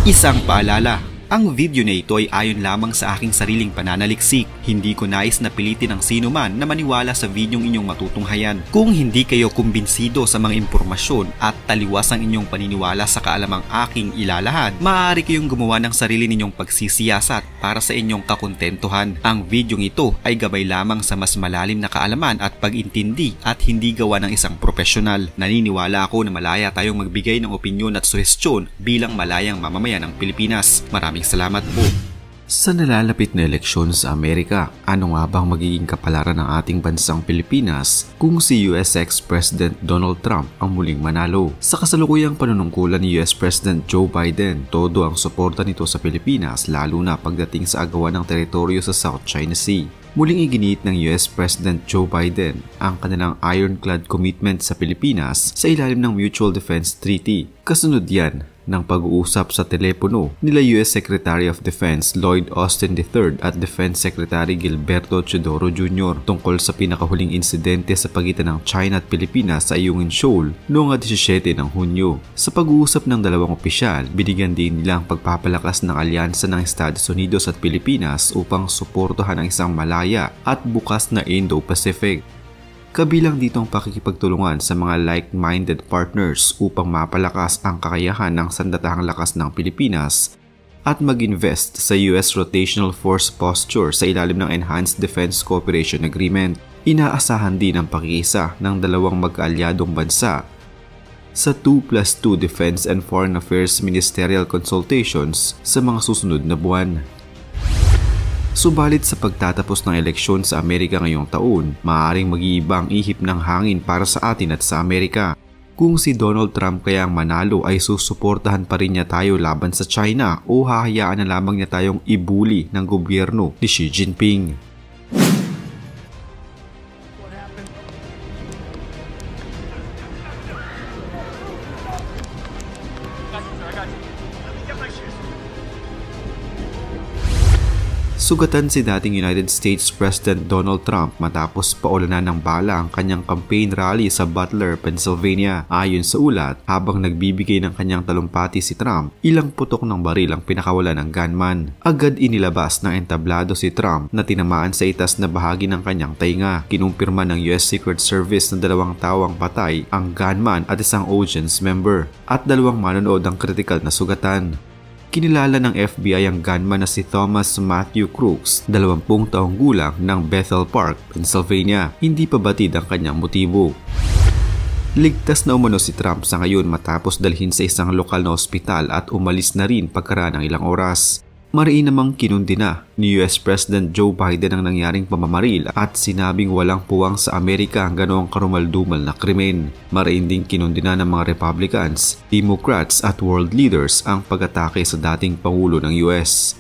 Isang paalala, ang video na ito ay ayon lamang sa aking sariling pananaliksik. Hindi ko nais na pilitin ang sino man na maniwala sa videong inyong matutunghayan. Kung hindi kayo kumbinsido sa mga impormasyon at taliwas ang inyong paniniwala sa kaalamang aking ilalahad, maaari kayong gumawa ng sarili ninyong pagsisiyasat para sa inyong kakontentuhan. Ang videong ito ay gabay lamang sa mas malalim na kaalaman at pag-intindi at hindi gawa ng isang profesional. Naniniwala ako na malaya tayong magbigay ng opinyon at suhestyon bilang malayang mamamayan ng Pilipinas. Maraming salamat po. Sa nalalapit na eleksyon sa Amerika, ano nga bang magiging kapalaran ng ating bansang Pilipinas kung si US ex-President Donald Trump ang muling manalo? Sa kasalukuyang panunungkulan ni US President Joe Biden, todo ang suporta nito sa Pilipinas lalo na pagdating sa agawan ng teritoryo sa South China Sea. Muling iginiit ng US President Joe Biden ang kanilang ironclad commitment sa Pilipinas sa ilalim ng Mutual Defense Treaty. Kasunod yan ng pag-uusap sa telepono nila US Secretary of Defense Lloyd Austin III at Defense Secretary Gilberto Teodoro Jr. tungkol sa pinakahuling insidente sa pagitan ng China at Pilipinas sa Ayungin Shoal noong 17 ng Hunyo. Sa pag-uusap ng dalawang opisyal, binigyan din nila ang pagpapalakas ng alyansa ng Estados Unidos at Pilipinas upang suportahan ang isang malaya at bukas na Indo-Pacific. Kabilang dito ang pakikipagtulungan sa mga like-minded partners upang mapalakas ang kakayahan ng sandatahang lakas ng Pilipinas at mag-invest sa US Rotational Force Posture sa ilalim ng Enhanced Defense Cooperation Agreement. Inaasahan din ang pakiisa ng dalawang magkaalyadong bansa sa 2+2 Defense and Foreign Affairs Ministerial Consultations sa mga susunod na buwan. Subalit sa pagtatapos ng eleksyon sa Amerika ngayong taon, maaaring mag-iiba ang ihip ng hangin para sa atin at sa Amerika. Kung si Donald Trump kaya ang manalo ay susuportahan pa rin niya tayo laban sa China o hahayaan na lamang niya tayong ibuli ng gobyerno ni Xi Jinping. Sugatan si dating United States President Donald Trump matapos paulanan ng bala ang kanyang campaign rally sa Butler, Pennsylvania. Ayon sa ulat, habang nagbibigay ng kanyang talumpati si Trump, ilang putok ng baril ang pinakawalan ng gunman. Agad inilabas ng entablado si Trump na tinamaan sa itas na bahagi ng kanyang tainga. Kinumpirma ng US Secret Service na 2 tao ang patay, ang gunman at isang audience member, at 2 manonood ang kritikal na sugatan. Kinilala ng FBI ang gunman na si Thomas Matthew Crooks, 20 taong gulang ng Bethel Park, Pennsylvania. Hindi pa batid ang kanyang motibo. Ligtas na umano si Trump sa ngayon matapos dalhin sa isang lokal na ospital at umalis na rin pagkaraan ng ilang oras. Mariin namang kinundi na ni US President Joe Biden ang nangyaring pamamaril at sinabing walang puwang sa Amerika ang ganoong karumaldumal na krimen. Mariin din kinundi na ng mga Republicans, Democrats at world leaders ang pag-atake sa dating Pangulo ng US.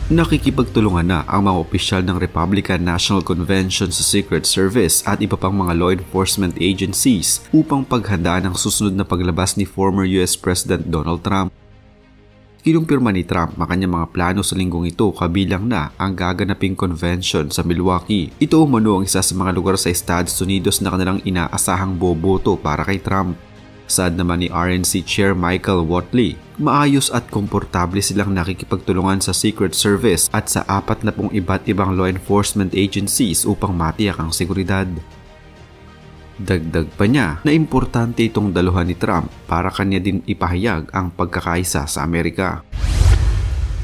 Nakikipagtulungan na ang mga opisyal ng Republican National Convention sa Secret Service at iba pang mga law enforcement agencies upang paghandaan ang susunod na paglabas ni former US President Donald Trump. Kinumpirma ni Trump ang kanyang mga plano sa linggong ito kabilang na ang gaganaping convention sa Milwaukee. Ito umano ang isa sa mga lugar sa Estados Unidos na kanilang inaasahang boboto para kay Trump. Saad naman ni RNC Chair Michael Whatley, maayos at komportable silang nakikipagtulungan sa Secret Service at sa 40 iba't ibang law enforcement agencies upang matiyak ang seguridad. Dagdag pa niya na importante itong daluhan ni Trump para kanya din ipahayag ang pagkakaisa sa Amerika.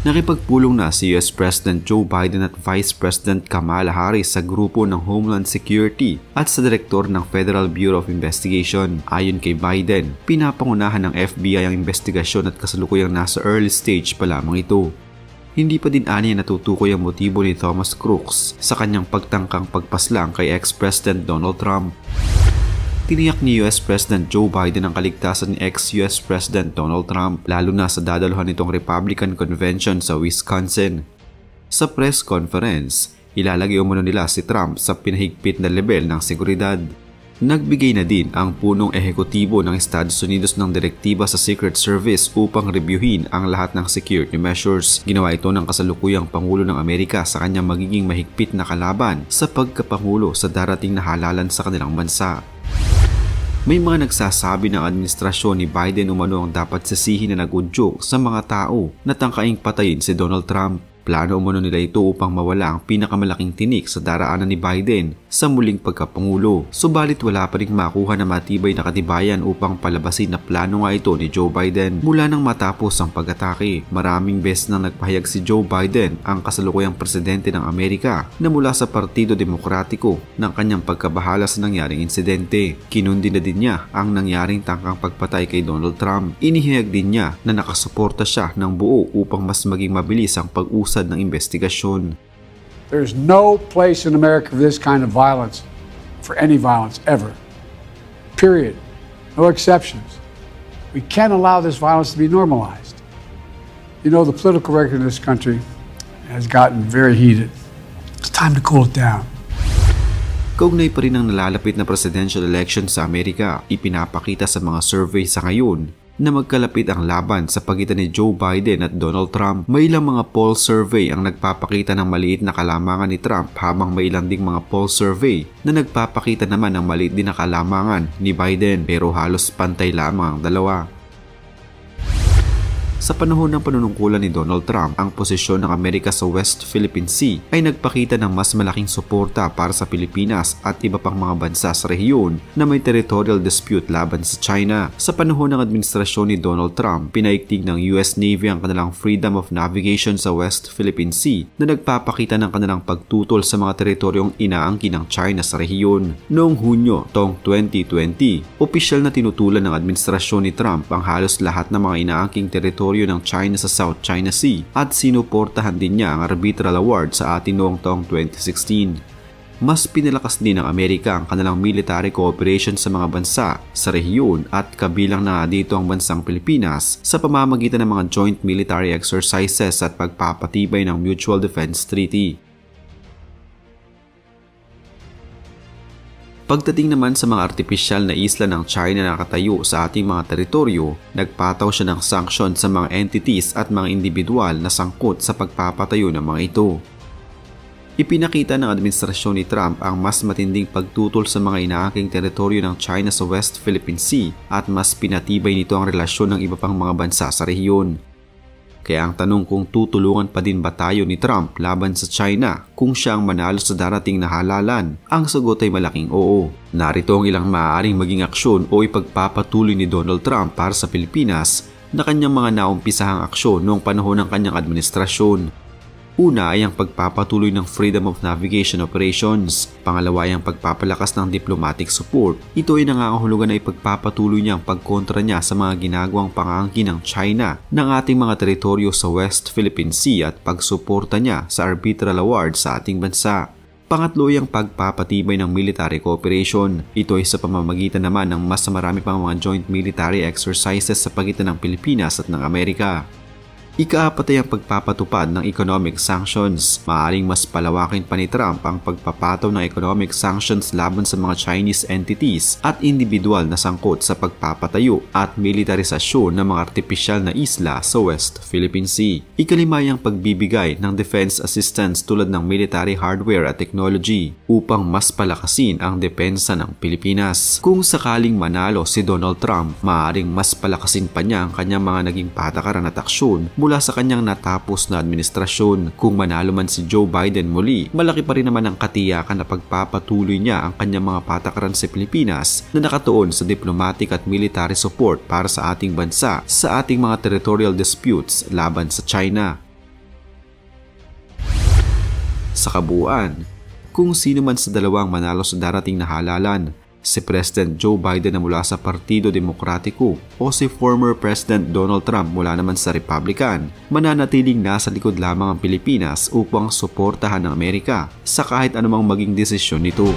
Nakipagpulong na si US President Joe Biden at Vice President Kamala Harris sa grupo ng Homeland Security at sa direktor ng Federal Bureau of Investigation. Ayon kay Biden, pinapangunahan ng FBI ang investigasyon at kasalukuyang nasa early stage pa lamang ito. Hindi pa din aniya natutukoy ang motibo ni Thomas Crooks sa kanyang pagtangkang pagpaslang kay ex-President Donald Trump. Tiniyak ni US President Joe Biden ang kaligtasan ni ex-US President Donald Trump lalo na sa dadaluhan nitong Republican Convention sa Wisconsin. Sa press conference, ilalagay umano nila si Trump sa pinahigpit na level ng seguridad. Nagbigay na din ang punong ehekutibo ng Estados Unidos ng direktiba sa Secret Service upang reviewin ang lahat ng security measures. Ginawa ito ng kasalukuyang Pangulo ng Amerika sa kanyang magiging mahigpit na kalaban sa pagkapangulo sa darating na halalan sa kanilang bansa. May mga nagsasabi ng administrasyon ni Biden umano ang dapat sisihin na nagudyok sa mga tao na tangkaing patayin si Donald Trump. Plano umano nila ito upang mawala ang pinakamalaking tinik sa daraanan ni Biden sa muling pagkapangulo. Subalit wala pa rin makuha na matibay na katibayan upang palabasin na plano nga ito ni Joe Biden. Mula nang matapos ang pag-atake, maraming beses nang nagpahayag si Joe Biden, ang kasalukuyang presidente ng Amerika, na mula sa Partido Demokratiko ng kanyang pagkabahala sa nangyaring insidente. Kinundi na din niya ang nangyaring tangkang pagpatay kay Donald Trump. Inihayag din niya na nakasuporta siya ng buo upang mas maging mabilis ang pag-usad ng investigasyon. There's no place in America for this kind of violence, for any violence ever. Period. No exceptions. We can't allow this violence to be normalized. You know, the political record in this country has gotten very heated. It's time to cool it down. Kaugnay pa rin ang nalalapit na presidential election sa Amerika, ipinapakita sa mga survey sa ngayon na magkalapit ang laban sa pagitan ni Joe Biden at Donald Trump. May ilang mga poll survey ang nagpapakita ng maliit na kalamangan ni Trump, habang may ilang ding mga poll survey na nagpapakita naman ng maliit din na kalamangan ni Biden, pero halos pantay lamang ang dalawa. Sa panahon ng panunungkulan ni Donald Trump, ang posisyon ng Amerika sa West Philippine Sea ay nagpakita ng mas malaking suporta para sa Pilipinas at iba pang mga bansa sa rehiyon na may territorial dispute laban sa China. Sa panahon ng administrasyon ni Donald Trump, pinaigting ng US Navy ang kanilang freedom of navigation sa West Philippine Sea na nagpapakita ng kanilang pagtutol sa mga teritoryong inaangkin ng China sa rehiyon. Noong Hunyo taong 2020, opisyal na tinutulan ng administrasyon ni Trump ang halos lahat ng mga inaangking teritoryo ng China sa South China Sea at sinuportahan din niya ang arbitral award sa atin noong taong 2016. Mas pinalakas din ng Amerika ang kanilang military cooperation sa mga bansa sa rehiyon at kabilang na dito ang bansang Pilipinas sa pamamagitan ng mga joint military exercises at pagpapatibay ng Mutual Defense Treaty. Pagdating naman sa mga artipisyal na isla ng China na nakatayo sa ating mga teritoryo, nagpataw siya ng sanksyon sa mga entities at mga individual na sangkot sa pagpapatayo ng mga ito. Ipinakita ng administrasyon ni Trump ang mas matinding pagtutol sa mga inaangking teritoryo ng China sa West Philippine Sea at mas pinatibay nito ang relasyon ng iba pang mga bansa sa rehiyon. Kaya ang tanong kung tutulungan pa din ba tayo ni Trump laban sa China kung siya ang manalo sa darating na halalan, ang sagot ay malaking oo. Narito ang ilang maaaring maging aksyon o ipagpapatuloy ni Donald Trump para sa Pilipinas na kanyang mga naumpisahang aksyon noong panahon ng kanyang administrasyon. Una ay ang pagpapatuloy ng Freedom of Navigation Operations. Pangalawa ay ang pagpapalakas ng diplomatic support. Ito ay nangangahulugan na ipagpapatuloy niya ang pagkontra niya sa mga ginagawang pangangkin ng China ng ating mga teritoryo sa West Philippine Sea at pagsuporta niya sa arbitral award sa ating bansa. Pangatlo ay ang pagpapatibay ng military cooperation. Ito ay sa pamamagitan naman ng mas marami pang mga joint military exercises sa pagitan ng Pilipinas at ng Amerika. Ikaapat ay ang pagpapatupad ng economic sanctions. Maaaring mas palawakin pa ni Trump ang pagpapataw ng economic sanctions laban sa mga Chinese entities at individual na sangkot sa pagpapatayo at militarisasyon ng mga artipisyal na isla sa West Philippine Sea. Ikalima ay ang pagbibigay ng defense assistance tulad ng military hardware at technology upang mas palakasin ang depensa ng Pilipinas. Kung sakaling manalo si Donald Trump, maaaring mas palakasin pa niya ang kanyang mga naging patakaran at aksyon mula sa kanyang natapos na administrasyon. Kung manalo man si Joe Biden muli, malaki pa rin naman ang katiyakan na pagpapatuloy niya ang kanyang mga patakaran sa Pilipinas na nakatuon sa diplomatic at military support para sa ating bansa sa ating mga territorial disputes laban sa China. Sa kabuuan, kung sino man sa dalawang manalo sa darating na halalan, si President Joe Biden na mula sa Partido Demokratiko o si former President Donald Trump mula naman sa Republican, mananatiling nasa likod lamang ang Pilipinas upang suportahan ng Amerika sa kahit anumang maging desisyon nito.